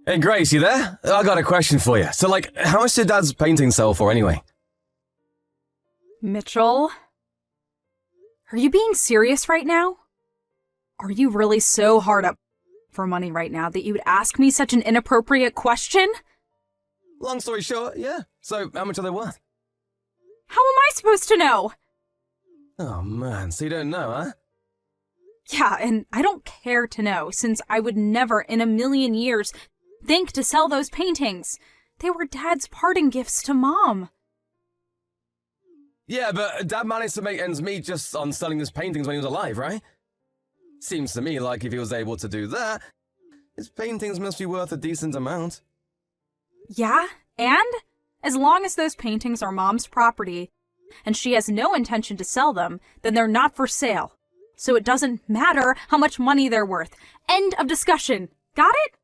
Hey, Grace, you there? I got a question for you. So, how much did Dad's painting sell for anyway? Mitchell? Are you being serious right now? Are you really so hard up for money right now that you would ask me such an inappropriate question? Long story short, yeah. So, how much are they worth? How am I supposed to know? Oh, man, so you don't know, huh? Yeah, and I don't care to know, since I would never in a million years think to sell those paintings. They were Dad's parting gifts to Mom. Yeah, but Dad managed to make ends meet just on selling his paintings when he was alive, right? Seems to me like if he was able to do that, his paintings must be worth a decent amount. Yeah, and as long as those paintings are Mom's property, and she has no intention to sell them, then they're not for sale. So it doesn't matter how much money they're worth. End of discussion. Got it?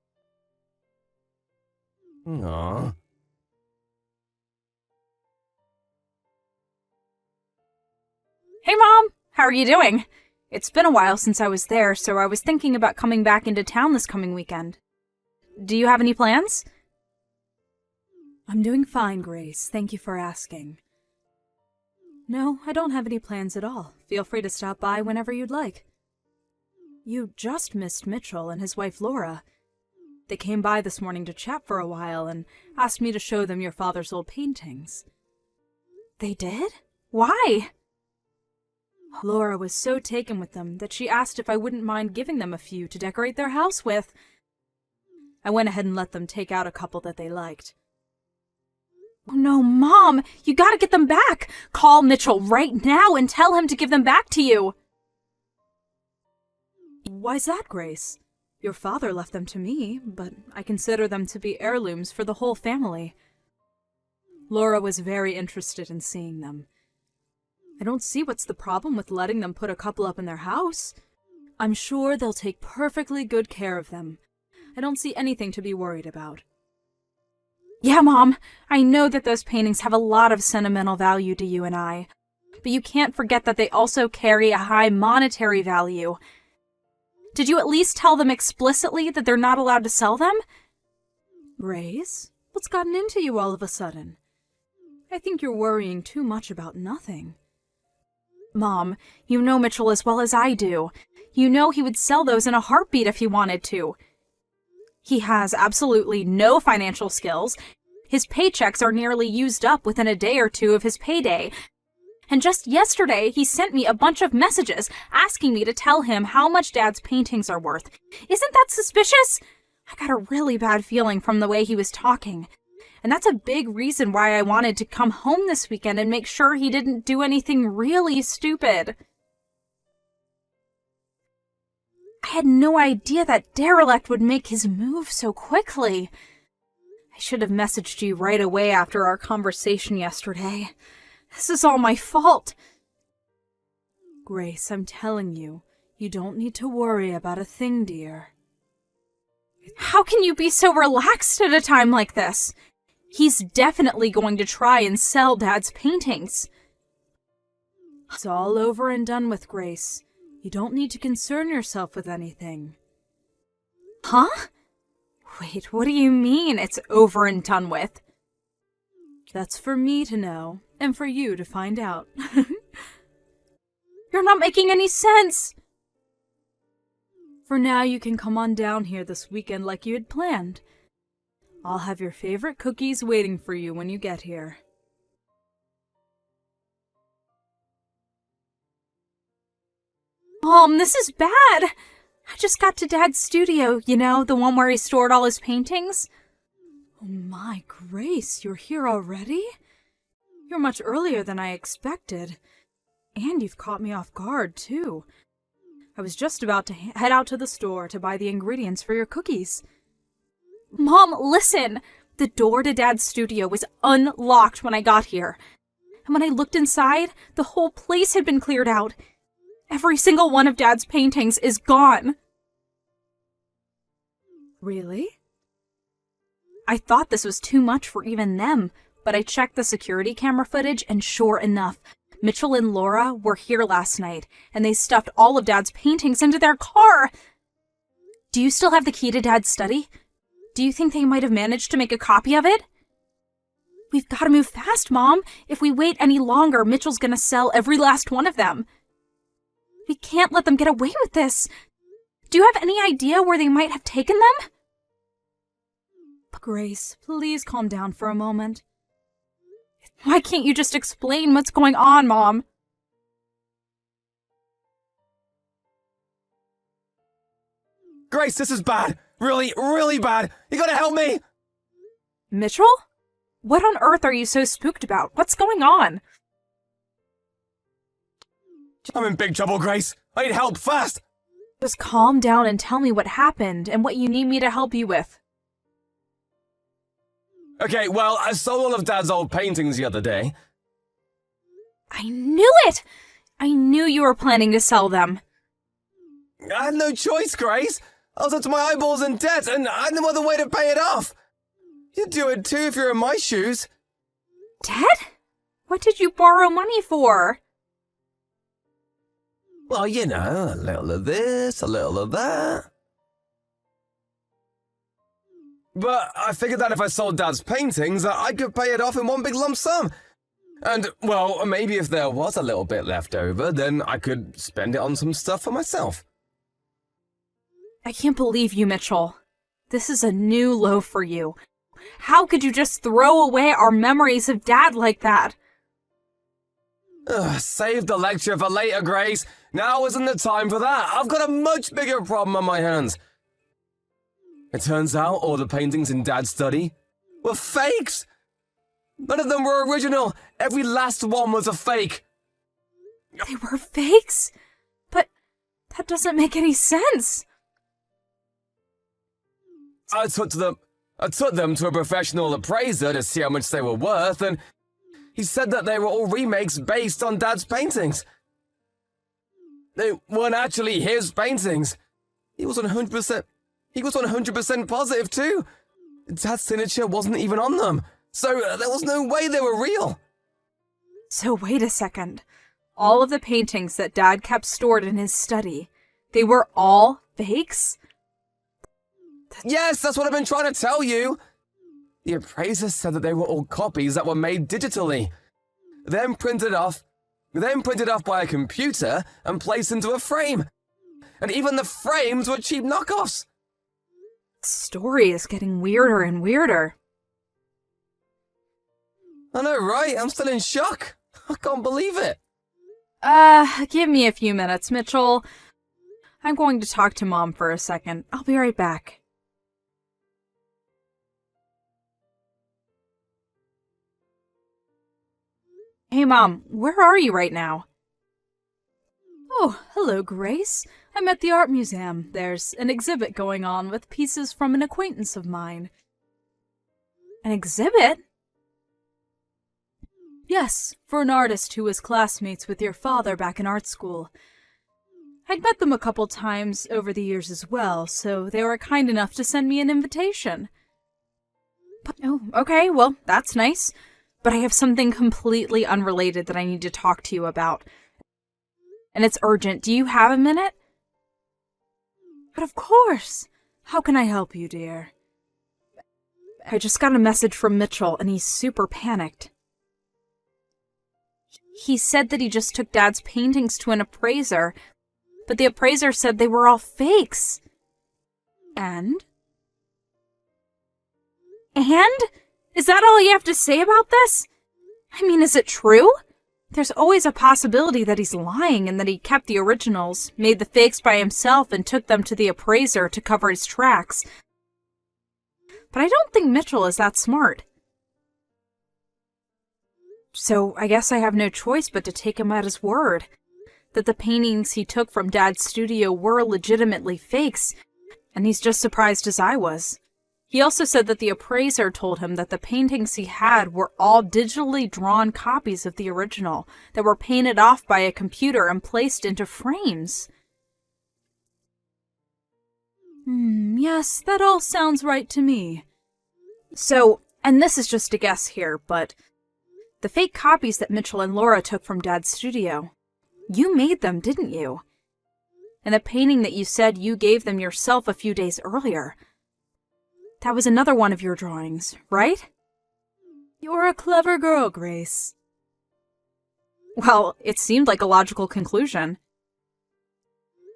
Aww. Hey, Mom! How are you doing? It's been a while since I was there, so I was thinking about coming back into town this coming weekend. Do you have any plans? I'm doing fine, Grace. Thank you for asking. No, I don't have any plans at all. Feel free to stop by whenever you'd like. You just missed Mitchell and his wife Laura. They came by this morning to chat for a while and asked me to show them your father's old paintings. They did? Why? Laura was so taken with them that she asked if I wouldn't mind giving them a few to decorate their house with. I went ahead and let them take out a couple that they liked. Oh no, Mom! You gotta get them back! Call Mitchell right now and tell him to give them back to you! Why's that, Grace? Your father left them to me, but I consider them to be heirlooms for the whole family. Laura was very interested in seeing them. I don't see what's the problem with letting them put a couple up in their house. I'm sure they'll take perfectly good care of them. I don't see anything to be worried about. Yeah, Mom, I know that those paintings have a lot of sentimental value to you and I, but you can't forget that they also carry a high monetary value. Did you at least tell them explicitly that they're not allowed to sell them? Grace, what's gotten into you all of a sudden? I think you're worrying too much about nothing. Mom, you know Mitchell as well as I do. You know he would sell those in a heartbeat if he wanted to. He has absolutely no financial skills. His paychecks are nearly used up within a day or two of his payday. And just yesterday, he sent me a bunch of messages asking me to tell him how much Dad's paintings are worth. Isn't that suspicious? I got a really bad feeling from the way he was talking. And that's a big reason why I wanted to come home this weekend and make sure he didn't do anything really stupid. I had no idea that derelict would make his move so quickly. I should have messaged you right away after our conversation yesterday. This is all my fault. Grace, I'm telling you, you don't need to worry about a thing, dear. How can you be so relaxed at a time like this? He's definitely going to try and sell Dad's paintings. It's all over and done with, Grace. You don't need to concern yourself with anything. Huh? Wait, what do you mean it's over and done with? That's for me to know, and for you to find out. You're not making any sense! For now, you can come on down here this weekend like you had planned. I'll have your favorite cookies waiting for you when you get here. Mom, this is bad! I just got to Dad's studio, you know, the one where he stored all his paintings. Oh my, Grace, you're here already? You're much earlier than I expected. And you've caught me off guard, too. I was just about to head out to the store to buy the ingredients for your cookies. Mom, listen! The door to Dad's studio was unlocked when I got here. And when I looked inside, the whole place had been cleared out. Every single one of Dad's paintings is gone. Really? I thought this was too much for even them, but I checked the security camera footage and sure enough, Mitchell and Laura were here last night, and they stuffed all of Dad's paintings into their car. Do you still have the key to Dad's study? Do you think they might have managed to make a copy of it? We've got to move fast, Mom. If we wait any longer, Mitchell's gonna sell every last one of them. We can't let them get away with this. Do you have any idea where they might have taken them? Grace, please calm down for a moment. Why can't you just explain what's going on, Mom? Grace, this is bad. Really, really bad. You gotta help me. Mitchell? What on earth are you so spooked about? What's going on? I'm in big trouble, Grace. I need help fast. Just calm down and tell me what happened and what you need me to help you with. Okay, well, I sold all of Dad's old paintings the other day. I knew it! I knew you were planning to sell them. I had no choice, Grace. I was up to my eyeballs in debt, and I had no other way to pay it off. You'd do it too if you're in my shoes. Debt? What did you borrow money for? Well, you know, a little of this, a little of that. But I figured that if I sold Dad's paintings, I could pay it off in one big lump sum. And, well, maybe if there was a little bit left over, then I could spend it on some stuff for myself. I can't believe you, Mitchell. This is a new low for you. How could you just throw away our memories of Dad like that? Save the lecture for later, Grace. Now isn't the time for that. I've got a much bigger problem on my hands. It turns out all the paintings in Dad's study were fakes. None of them were original. Every last one was a fake. They were fakes? But that doesn't make any sense. I took them to a professional appraiser to see how much they were worth, and he said that they were all remakes based on Dad's paintings. They weren't actually his paintings. He was 100% positive too. Dad's signature wasn't even on them, so there was no way they were real. So wait a second. All of the paintings that Dad kept stored in his study, they were all fakes? Yes, that's what I've been trying to tell you. The appraiser said that they were all copies that were made digitally, then printed off by a computer and placed into a frame. And even the frames were cheap knockoffs. The story is getting weirder and weirder. I know, right? I'm still in shock. I can't believe it. Give me a few minutes, Mitchell. I'm going to talk to Mom for a second. I'll be right back. Hey, Mom, where are you right now? Oh, hello, Grace. I'm at the art museum. There's an exhibit going on with pieces from an acquaintance of mine. An exhibit? Yes, for an artist who was classmates with your father back in art school. I'd met them a couple times over the years as well, so they were kind enough to send me an invitation. Oh, okay, well, that's nice. But I have something completely unrelated that I need to talk to you about. And it's urgent. Do you have a minute? But of course. How can I help you, dear? I just got a message from Mitchell, and he's super panicked. He said that he just took Dad's paintings to an appraiser, but the appraiser said they were all fakes. And? Is that all you have to say about this? I mean, is it true? There's always a possibility that he's lying and that he kept the originals, made the fakes by himself, and took them to the appraiser to cover his tracks. But I don't think Mitchell is that smart. So I guess I have no choice but to take him at his word. That the paintings he took from Dad's studio were legitimately fakes, and he's just surprised as I was. He also said that the appraiser told him that the paintings he had were all digitally drawn copies of the original that were painted off by a computer and placed into frames. Yes, that all sounds right to me. So, and this is just a guess here, but the fake copies that Mitchell and Laura took from Dad's studio, you made them, didn't you? And the painting that you said you gave them yourself a few days earlier, That was another one of your drawings, right? You're a clever girl, Grace. Well, it seemed like a logical conclusion.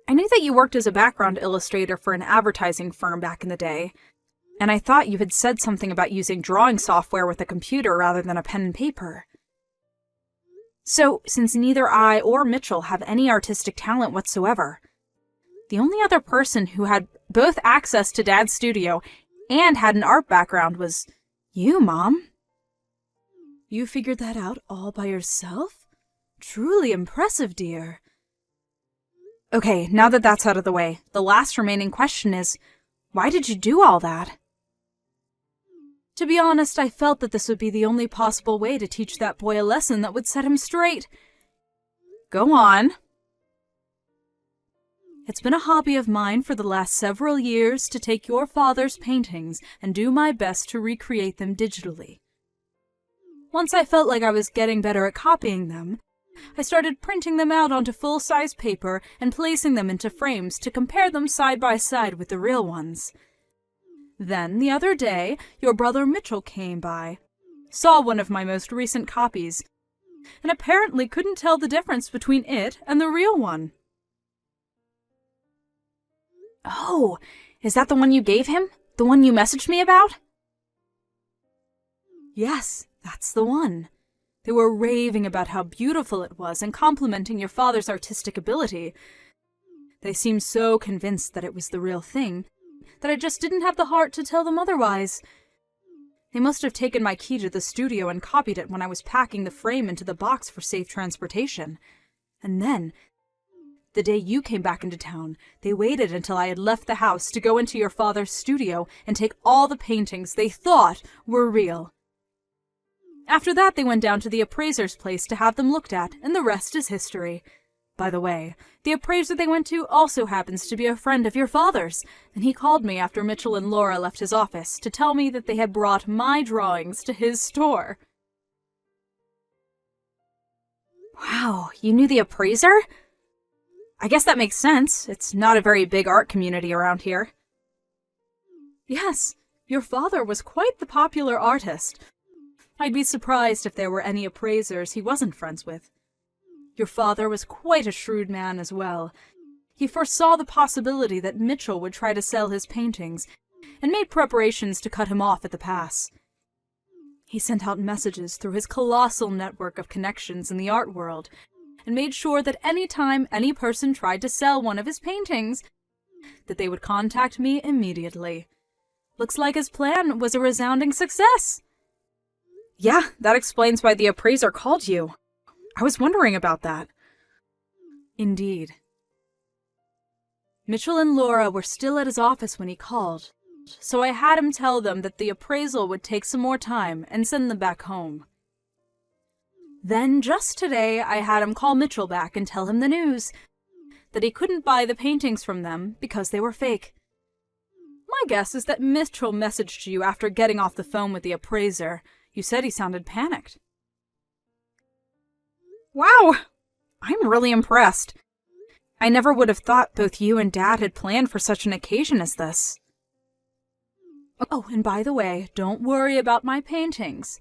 I knew that you worked as a background illustrator for an advertising firm back in the day, and I thought you had said something about using drawing software with a computer rather than a pen and paper. So, since neither I or Mitchell have any artistic talent whatsoever, the only other person who had both access to Dad's studio and had an art background was you, Mom. You figured that out all by yourself? Truly impressive, dear. Okay, now that that's out of the way, the last remaining question is, why did you do all that? To be honest, I felt that this would be the only possible way to teach that boy a lesson that would set him straight. Go on. It's been a hobby of mine for the last several years to take your father's paintings and do my best to recreate them digitally. Once I felt like I was getting better at copying them, I started printing them out onto full-size paper and placing them into frames to compare them side by side with the real ones. Then, the other day, your brother Mitchell came by, saw one of my most recent copies, and apparently couldn't tell the difference between it and the real one. Oh, is that the one you gave him? The one you messaged me about? Yes, that's the one. They were raving about how beautiful it was and complimenting your father's artistic ability. They seemed so convinced that it was the real thing that I just didn't have the heart to tell them otherwise. They must have taken my key to the studio and copied it when I was packing the frame into the box for safe transportation. And then, the day you came back into town, they waited until I had left the house to go into your father's studio and take all the paintings they thought were real. After that, they went down to the appraiser's place to have them looked at, and the rest is history. By the way, the appraiser they went to also happens to be a friend of your father's, and he called me after Mitchell and Laura left his office to tell me that they had brought my drawings to his store. Wow, you knew the appraiser? I guess that makes sense. It's not a very big art community around here. Yes, your father was quite the popular artist. I'd be surprised if there were any appraisers he wasn't friends with. Your father was quite a shrewd man as well. He foresaw the possibility that Mitchell would try to sell his paintings, and made preparations to cut him off at the pass. He sent out messages through his colossal network of connections in the art world, and made sure that any time any person tried to sell one of his paintings, that they would contact me immediately. Looks like his plan was a resounding success. Yeah, that explains why the appraiser called you. I was wondering about that. Indeed. Mitchell and Laura were still at his office when he called, so I had him tell them that the appraisal would take some more time and send them back home. Then, just today, I had him call Mitchell back and tell him the news, that he couldn't buy the paintings from them because they were fake. My guess is that Mitchell messaged you after getting off the phone with the appraiser. You said he sounded panicked. Wow! I'm really impressed. I never would have thought both you and Dad had planned for such an occasion as this. Oh, and by the way, don't worry about my paintings.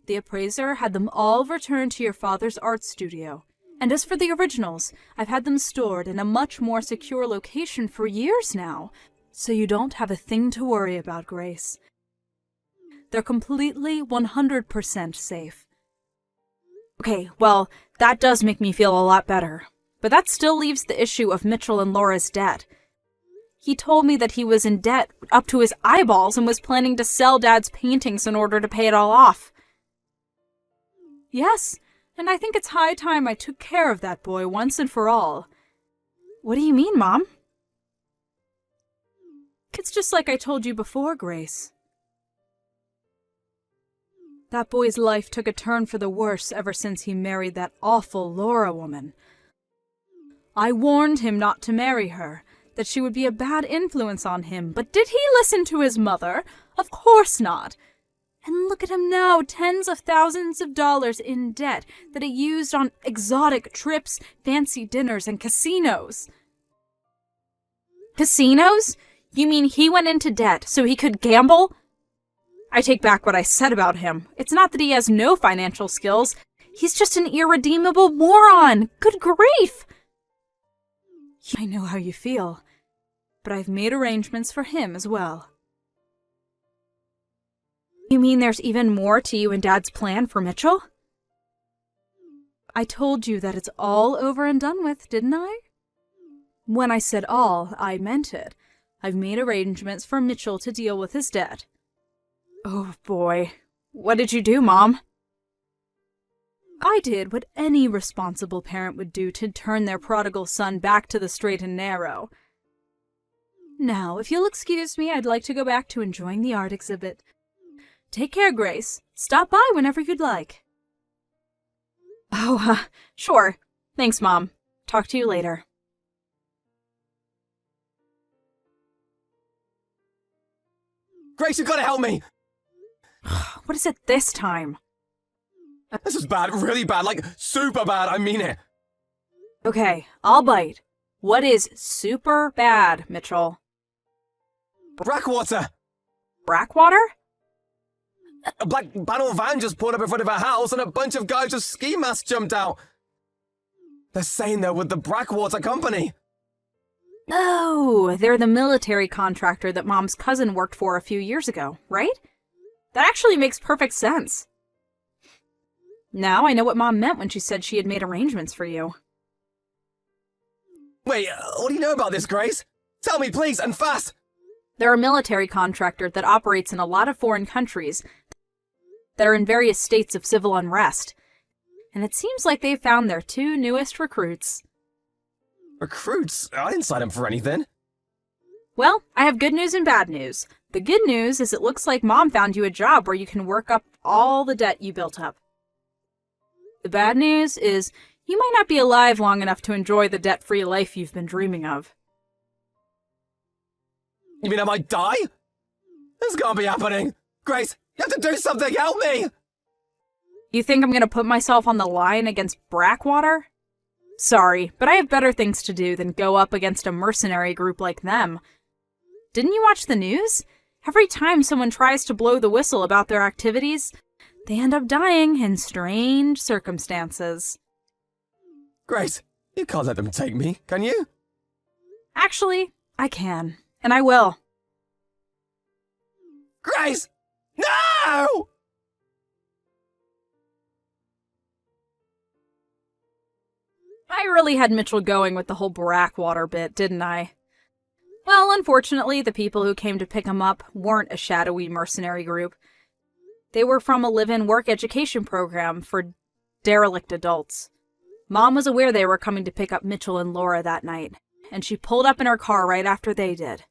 The appraiser had them all returned to your father's art studio. And as for the originals, I've had them stored in a much more secure location for years now, so you don't have a thing to worry about, Grace. They're completely 100% safe. Okay, well, that does make me feel a lot better. But that still leaves the issue of Mitchell and Laura's debt. He told me that he was in debt up to his eyeballs and was planning to sell Dad's paintings in order to pay it all off. Yes, and I think it's high time I took care of that boy once and for all. What do you mean, Mom? It's just like I told you before, Grace. That boy's life took a turn for the worse ever since he married that awful Laura woman. I warned him not to marry her, that she would be a bad influence on him, but did he listen to his mother? Of course not. And look at him now, tens of thousands of dollars in debt that he used on exotic trips, fancy dinners, and casinos. Casinos? You mean he went into debt so he could gamble? I take back what I said about him. It's not that he has no financial skills. He's just an irredeemable moron. Good grief! I know how you feel, but I've made arrangements for him as well. You mean there's even more to you and Dad's plan for Mitchell? I told you that it's all over and done with, didn't I? When I said all, I meant it. I've made arrangements for Mitchell to deal with his debt. Oh boy. What did you do, Mom? I did what any responsible parent would do to turn their prodigal son back to the straight and narrow. Now, if you'll excuse me, I'd like to go back to enjoying the art exhibit. Take care, Grace. Stop by whenever you'd like. Oh, sure. Thanks, Mom. Talk to you later. Grace, you gotta help me! What is it this time? This is bad, really bad, like super bad, I mean it. Okay, I'll bite. What is super bad, Mitchell? Brackwater! Brackwater? A black panel van just pulled up in front of our house and a bunch of guys with ski masks jumped out. They're saying they're with the Brackwater Company. Oh, they're the military contractor that Mom's cousin worked for a few years ago, right? That actually makes perfect sense. Now I know what Mom meant when she said she had made arrangements for you. Wait, what do you know about this, Grace? Tell me, please, and fast! They're a military contractor that operates in a lot of foreign countries that are in various states of civil unrest. And it seems like they've found their two newest recruits. Recruits? I didn't sign up for anything. Well, I have good news and bad news. The good news is it looks like Mom found you a job where you can work up all the debt you built up. The bad news is you might not be alive long enough to enjoy the debt-free life you've been dreaming of. You mean I might die? This can't be happening. Grace, you have to do something, help me! You think I'm gonna put myself on the line against Brackwater? Sorry, but I have better things to do than go up against a mercenary group like them. Didn't you watch the news? Every time someone tries to blow the whistle about their activities, they end up dying in strange circumstances. Grace, you can't let them take me, can you? Actually, I can. And I will. Grace! No! I really had Mitchell going with the whole Brackwater bit, didn't I? Well, unfortunately, the people who came to pick him up weren't a shadowy mercenary group. They were from a live-in work education program for derelict adults. Mom was aware they were coming to pick up Mitchell and Laura that night, and she pulled up in her car right after they did.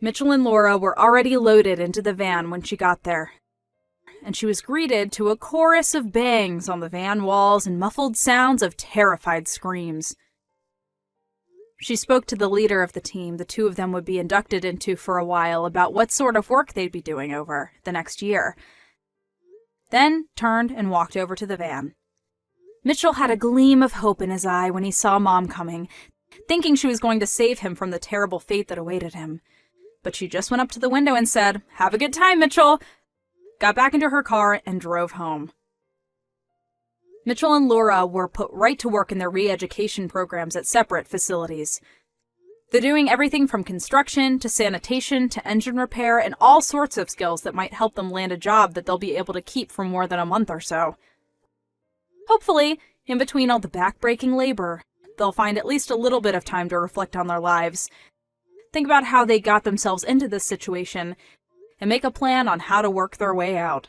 Mitchell and Laura were already loaded into the van when she got there, and she was greeted to a chorus of bangs on the van walls and muffled sounds of terrified screams. She spoke to the leader of the team the two of them would be inducted into for a while about what sort of work they'd be doing over the next year, then turned and walked over to the van. Mitchell had a gleam of hope in his eye when he saw Mom coming, thinking she was going to save him from the terrible fate that awaited him. But she just went up to the window and said, "Have a good time, Mitchell," got back into her car, and drove home. Mitchell and Laura were put right to work in their re-education programs at separate facilities. They're doing everything from construction to sanitation to engine repair and all sorts of skills that might help them land a job that they'll be able to keep for more than a month or so. Hopefully, in between all the back-breaking labor, they'll find at least a little bit of time to reflect on their lives, think about how they got themselves into this situation, and make a plan on how to work their way out.